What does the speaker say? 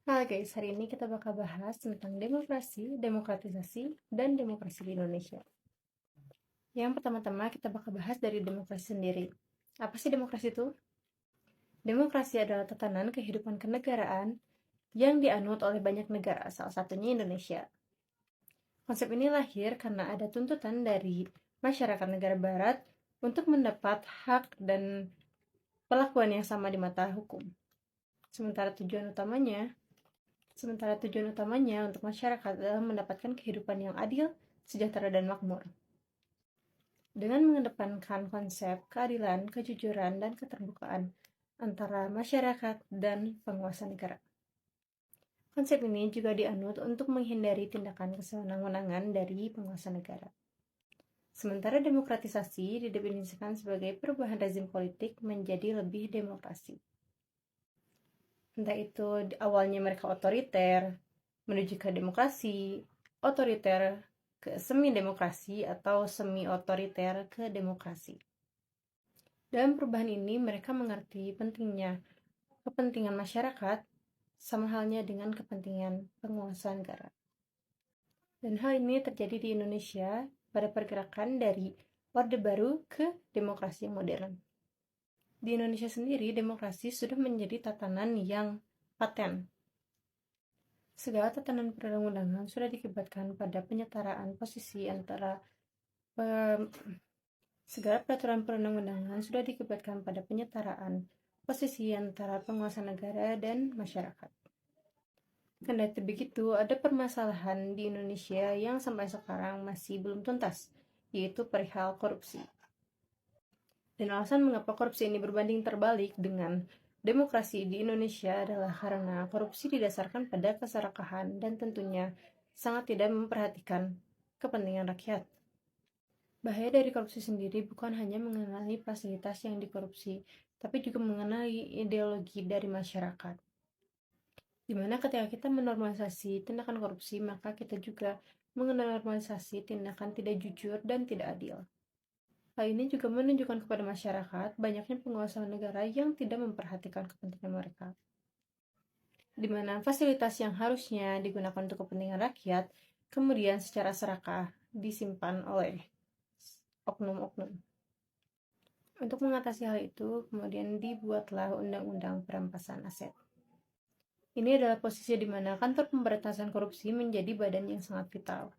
Halo guys, hari ini kita bakal bahas tentang demokrasi, demokratisasi, dan demokrasi di Indonesia. Yang pertama-tama kita bakal bahas dari demokrasi sendiri. Apa sih demokrasi itu? Demokrasi adalah tatanan kehidupan kenegaraan yang dianut oleh banyak negara, salah satunya Indonesia. Konsep ini lahir karena ada tuntutan dari masyarakat negara barat untuk mendapat hak dan perlakuan yang sama di mata hukum. Sementara tujuan utamanya untuk masyarakat adalah mendapatkan kehidupan yang adil, sejahtera, dan makmur. Dengan mengedepankan konsep keadilan, kejujuran, dan keterbukaan antara masyarakat dan penguasa negara. Konsep ini juga dianut untuk menghindari tindakan kesewenang-wenangan dari penguasa negara. Sementara demokratisasi didefinisikan sebagai perubahan rezim politik menjadi lebih demokrasi. Entah itu awalnya mereka otoriter, menuju ke demokrasi, otoriter ke semi-demokrasi, atau semi-otoriter ke demokrasi. Dalam perubahan ini, mereka mengerti pentingnya kepentingan masyarakat sama halnya dengan kepentingan penguasa negara. Dan hal ini terjadi di Indonesia pada pergerakan dari Orde Baru ke demokrasi yang modern. Di Indonesia sendiri, demokrasi sudah menjadi tatanan yang paten. Segala tatanan perundang-undangan sudah dikibatkan pada penyetaraan posisi antara segala peraturan perundang-undangan sudah dikibatkan pada penyetaraan posisi antara penguasa negara dan masyarakat. Kendati begitu, ada permasalahan di Indonesia yang sampai sekarang masih belum tuntas, yaitu perihal korupsi. Dan alasan mengapa korupsi ini berbanding terbalik dengan demokrasi di Indonesia adalah karena korupsi didasarkan pada keserakahan dan tentunya sangat tidak memperhatikan kepentingan rakyat. Bahaya dari korupsi sendiri bukan hanya mengenai fasilitas yang dikorupsi, tapi juga mengenai ideologi dari masyarakat. Dimana ketika kita menormalisasi tindakan korupsi, maka kita juga menormalisasi tindakan tidak jujur dan tidak adil. Hal ini juga menunjukkan kepada masyarakat banyaknya penguasa negara yang tidak memperhatikan kepentingan mereka. Di mana fasilitas yang harusnya digunakan untuk kepentingan rakyat, kemudian secara serakah disimpan oleh oknum-oknum. Untuk mengatasi hal itu, kemudian dibuatlah Undang-Undang Perampasan Aset. Ini adalah posisi di mana kantor pemberantasan korupsi menjadi badan yang sangat vital.